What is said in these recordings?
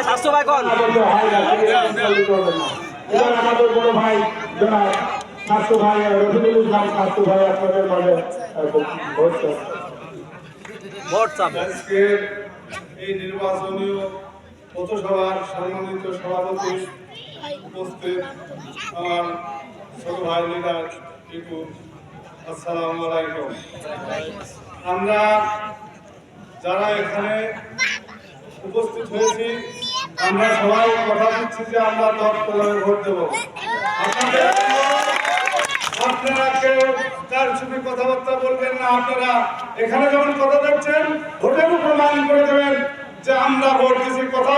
স্বাস্থ্য ভাই কোন আমাদের বড় ভাই যারা স্বাস্থ্য ভাই রফিকুল ইসলাম স্বাস্থ্য ভাই আপনাদের মাঝে এই নির্বাচনীয় পথসভার সম্মানিত সভাপতি উপস্থিত আমার ছোট ভাই লিডার টিপু, আসসালামু আলাইকুম। আমরা যারা এখানে উপস্থিত হয়েছি আমরা সবাই কথা দিচ্ছি যে আমরা 10 কলমে ভোট দেবো। আপনারা কেউ তার সাথে কথাবার্তা বলবেন না। আপনারা এখানে যখন কথা দেখছেন ভোটের প্রমাণ করে দেবেন যে আমরা ভোট দিচ্ছি। কথা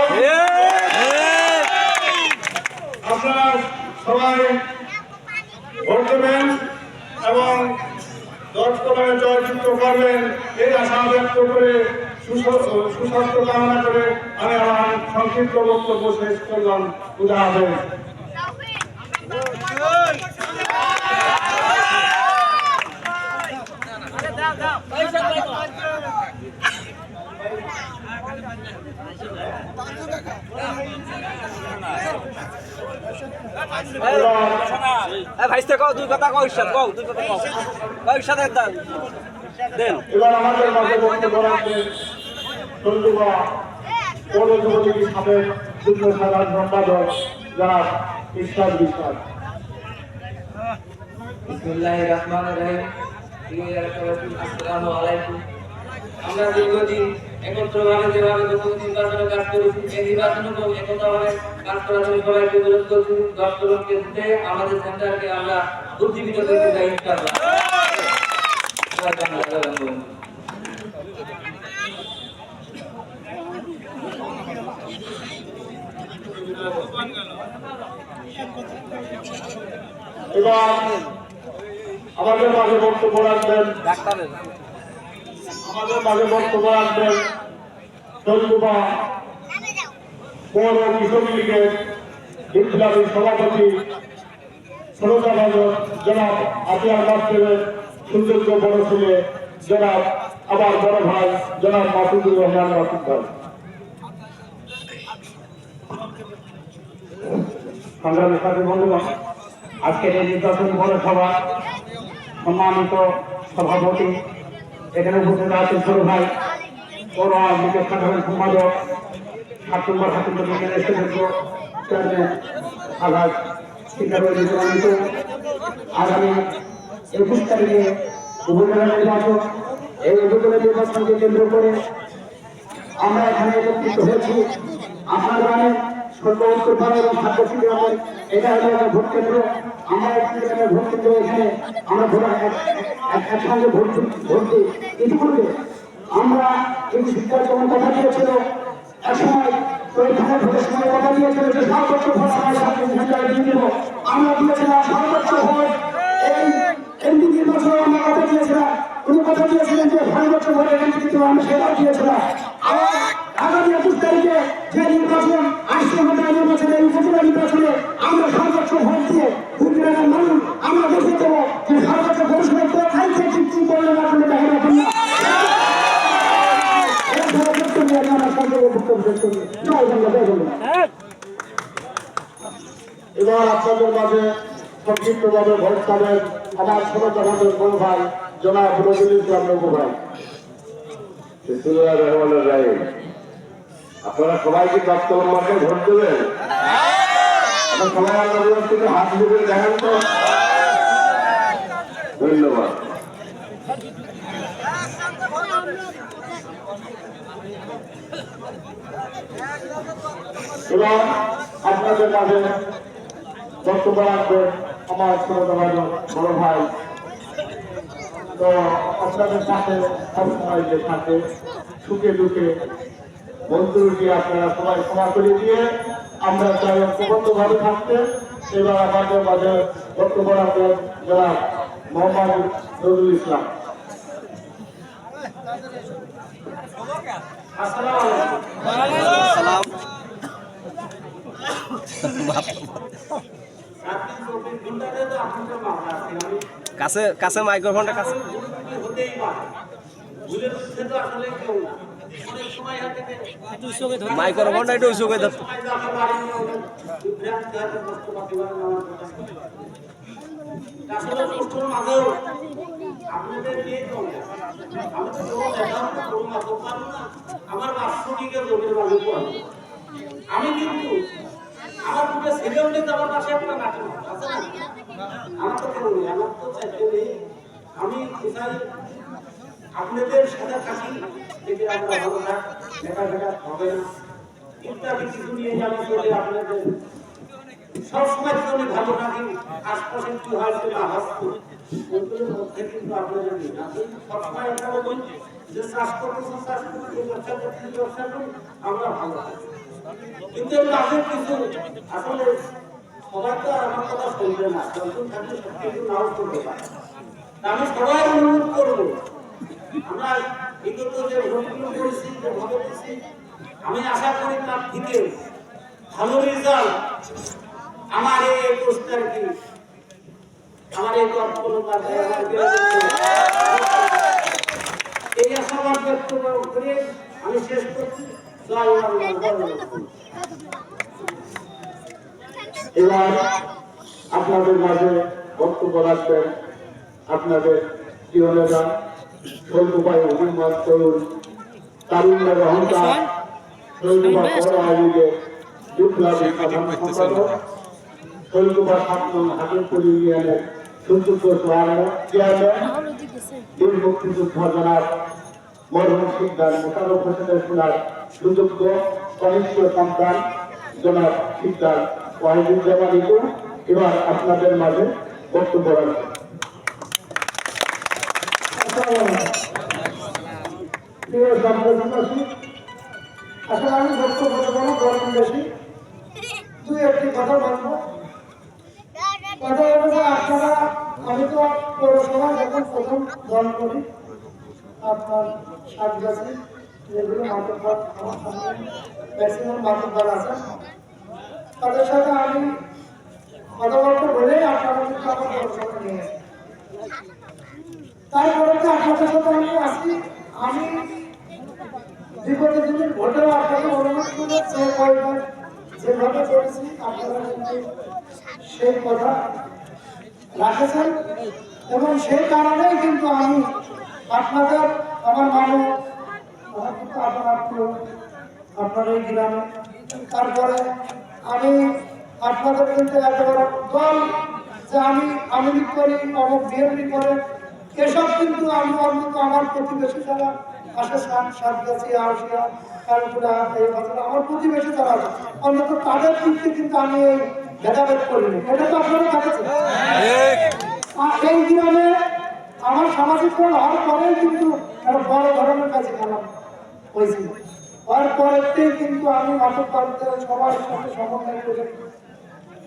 আপনারা সবাই ভোট দেবেন এবং 10 কলমে জয়যুক্ত করবেন এই আশা ব্যক্ত করে সুস্বাস্থ্য কামনা করে আমি আমার সংক্ষিপ্ত বক্তব্য শেষ করলাম। খুদা হাফেজ। ভাইস্তে কও দুই কথা কও ঈর্ষাদ কও দুই কথা কও ঈর্ষাদের দেন। এবার আমাদের মাঝে বক্তব্য রাখবেন চন্দ্রবা পৌর যুবলীগের সাবেক যুগ্ম সাধারণ সম্পাদক যারা ঈশ্বর বিশ্বাস। বিসমিল্লাহির রহমানির রহিম। আসসালামু আলাইকুম। আমরা দীর্ঘদিন একত্রভাবে যেভাবে নির্বাচনে কাজ করেছি এই নির্বাচনেও একতাভাবে কাজ করার জন্য সবাইকে অনুরোধ করছি 10 কলমকে জিতে আমাদের সেন্টারকে আমরা উজ্জীবিত করতে চাই ইনশাআল্লাহ। এবার আমাদের মাঝে বক্তব্য রাখবেন চন্দ্রবা পৌর কৃষক লীগের বিপ্লবী সভাপতি শ্রোতাভাজন জনাব আতিয়ার মাস্টারের সুযোগ্য বড় ছেলে জনাব আবার বড় ভাই জনাব মাসুদুর রহমান মাসুদ ভাই। সংগ্রামী সাথী বন্ধুগণ, আজকের এই নির্বাচনী পৌরসভা সম্মানিত সভাপতি এখানে উপস্থিত আছেন ছোট ভাই পৌর লীগের সাধারণ সম্পাদক 7 নম্বর হাতিমপুর বিজ্ঞানের সুযোগ্য চেয়ারম্যান আঘাত শিক্ষাবিদ আগামী 21 তারিখে উপজেলা নির্বাচন। এই উপজেলা নির্বাচনকে কেন্দ্র করে আমরা এখানে একত্রিত হয়েছি। আপনার জানেন সর্বোত্তর এবং ছাত্রী গ্রামের এটা হলো একটা ভোট কেন্দ্র। আমরা এখানে ভোট কেন্দ্র এখানে আমরা একসঙ্গে ভোট দিই। ইতিপূর্বে আমরা এই শিক্ষার যখন কথা দিয়েছিল একসময় এখানে ভোটের সময় কথা দিয়েছিল যে সর্বোচ্চ ভোট আমরা ছাত্রী দিয়ে দেবো। আমরা দিয়েছিলাম সর্বোচ্চ ভোট এই এমপি নির্বাচনে আমরা কথা দিয়েছিলাম। উনি কথা দিয়েছিলেন যে সর্বোচ্চ ভোট এমপি আমরা সেটাও দিয়েছিলাম। আগামী 21 তারিখে যে নির্বাচন আসছে আমাদের নির্বাচনে উপজেলা নির্বাচনে আমরা সর্বোচ্চ ভোট দিয়ে উপজেলার মানুষ আমরা দেখে দেবো যে সর্বোচ্চ পরিষদের খাইছে ঠিক কি করলে না করলে দেখা রাখুন না। এবার আপনাদের মাঝে সংক্ষিপ্তভাবে ভোট পাবেন আমার ছোট আমাদের বড় ভাই জনাব রফিকুল ইসলাম নবু ভাই। আপনারা সবাই কি 10 কলম মার্কায় ভোট দেবেন? সবাই আল্লাহর থেকে হাত ধরে দেখেন তো। ধন্যবাদ। এবার আপনাদের মাঝে বক্তব্য রাখবেন আমার ছোট বড় ভাই। তো আপনাদের সাথে সবসময় যে থাকে সুখে দুঃখে বন্ধুটি আপনারা সবাই ক্ষমা করে দিয়ে আমরা চাই প্রবন্ধভাবে থাকতে। এবার আমাদের মাঝে বক্তব্য রাখবেন জনাব মোহাম্মদ নজরুল ইসলাম। আসসালামু আলাইকুম। রাত্রি 24 ঘন্টাতে তো আপনাদের মামলা আছে। আমি কাছে কাছে মাইক্রোফোনটা কাছে হতেই পারে, ভুলের উঠতে তো আসলে কেউ না। অনেক সময় হাতে মাইক্রোফোনটা একটু উঁচু করে ধর। আমি কিন্তু আমার দুটো ছেলে উঠে আমার পাশে একটা নাটক আছে না, আমার তো কেউ নেই, আমার তো চাইতে নেই। আমি চাই আপনাদের সাথে থাকি, এতে আমরা ভালো থাক, লেখাপড়া হবে না ইত্যাদি কিছু নিয়ে আমি চলে আপনাদের সবসময় যদি ভালো থাকি। আশপাশে কি হয় সেটা হাসতো ওগুলোর মধ্যে কিন্তু আপনাদের নেই। আমি সবসময় একটা বলি যে চাষ করতেছি, চাষ করতে ব্যবসা করতে ব্যবসা করি, আমরা ভালো থাকি। কিন্তু এর মাঝে কিছু আসলে সবাই তো আর আমার কথা শুনবে না, যখন থাকলে সব কিছু নাও করতে পারে। আমি সবাই অনুরোধ করবো, আমরা বিগত যে ভোটগুলো করেছি, যে ভোট দিয়েছি, আমি আশা করি তার থেকে ভালো রেজাল্ট আমার এই 21 তারিখে আমার এই তৎপরতা এই আশাবাদ ব্যক্ত করে আমি শেষ করছি। এবার আপনাদের মাঝে বক্তব্য রাখবেন আপনাদের জীবনেরা শৈলকুপাই অভিমত তরুণ তারুণ্যের অহংকার শৈলকুপা পৌর আয়োগে বিপ্লবী সাধারণ সম্পাদক শৈলকুপা 7 নং হাকিমপুর ইউনিয়নের সুযোগ্য চেয়ারম্যান বীর মুক্তিযোদ্ধা জনাব মরহুম শিকদার মোশাররফ হোসেনের সোনার সুযোগ্য কনিষ্ঠ সন্তান জনাব শিকদার ওয়াহিদুজ্জামান ইকু এবার আপনাদের মাঝে বক্তব্য রাখবেন। আসলে আমি বক্তব্য দেবো না, গরম বেশি, দুই একটি কথা বলবো। কথা হলো যে আপনারা, আমি তো পৌরসভায় যখন প্রথম দল করি আপনার সাতগাছি যেগুলো মাতব্বর আমার সামনে ম্যাক্সিমাম মাতব্বর আছে, তাদের সাথে আমি কথাবার্তা বলেই আপনারা কিন্তু আমার পৌরসভা নিয়ে গেছি। তারপরে তো আপনাদের সাথে আমি আসি, আমি বিগত দিনের ভোটেও আপনাকে অনুরোধ করে যে কয়বার যেভাবে করেছি আপনারা কিন্তু সেই কথা রাখেছেন এবং সেই কারণেই কিন্তু আমি আপনাদের আমার মানুষ আমার কিন্তু আপনার আত্মীয় আপনার এই গ্রামে, তারপরে আমি আপনাদের কিন্তু একেবারে দল যে আমি লীগ করি অমুক বিএনপি করে এসব কিন্তু আমি অন্তত আমার প্রতিবেশী যারা আসে সাতগাছি আউশিয়া কালপুরা এই ঘটনা আমার প্রতিবেশী যারা আছে অন্তত তাদের দিককে কিন্তু আমি এই ভেদাভেদ করিনি। এটা তো আপনারা দেখেছেন। আর এই গ্রামে আমার সামাজিকরণ হওয়ার পরেই কিন্তু একটা বড় ধরনের কাছে খেলাম হয়েছিল। হওয়ার পরেতেই কিন্তু আমি নাটক করতে সবার সাথে সমন্বয় করে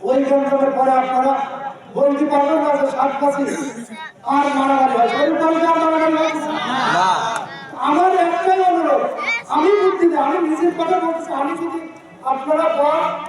ওই গ্রামের পরে আপনারা বলতে পারবেন না যে সাতগাছি আর মারামারি হয়েছে, ওই গ্রামে আর মারামারি হয়েছে না। আমার একটাই অনুরোধ, আমি বুদ্ধি দেয়, আমি নিজের কথা বলতেছি, আমি যদি আপনারা